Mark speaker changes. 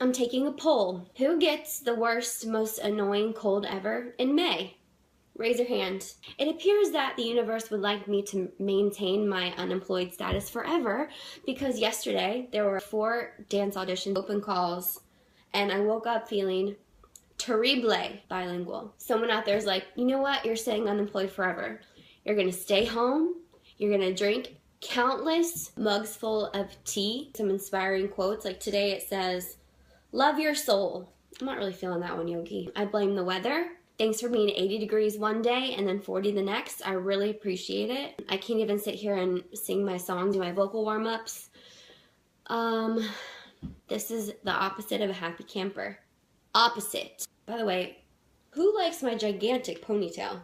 Speaker 1: I'm taking a poll. Who gets the worst, most annoying cold ever in May? Raise your hand. It appears that the universe would like me to maintain my unemployed status forever because yesterday there were 4 dance auditions, open calls, and I woke up feeling terrible bilingual. Someone out there is like, you know what? You're staying unemployed forever. You're gonna stay home. You're gonna drink countless mugs full of tea. Some inspiring quotes. Like today it says, love your soul. I'm not really feeling that one, Yogi. I blame the weather. Thanks for being 80 degrees one day and then 40 the next. I really appreciate it. I can't even sit here and sing my song, do my vocal warm-ups. This is the opposite of a happy camper. Opposite. By the way, who likes my gigantic ponytail?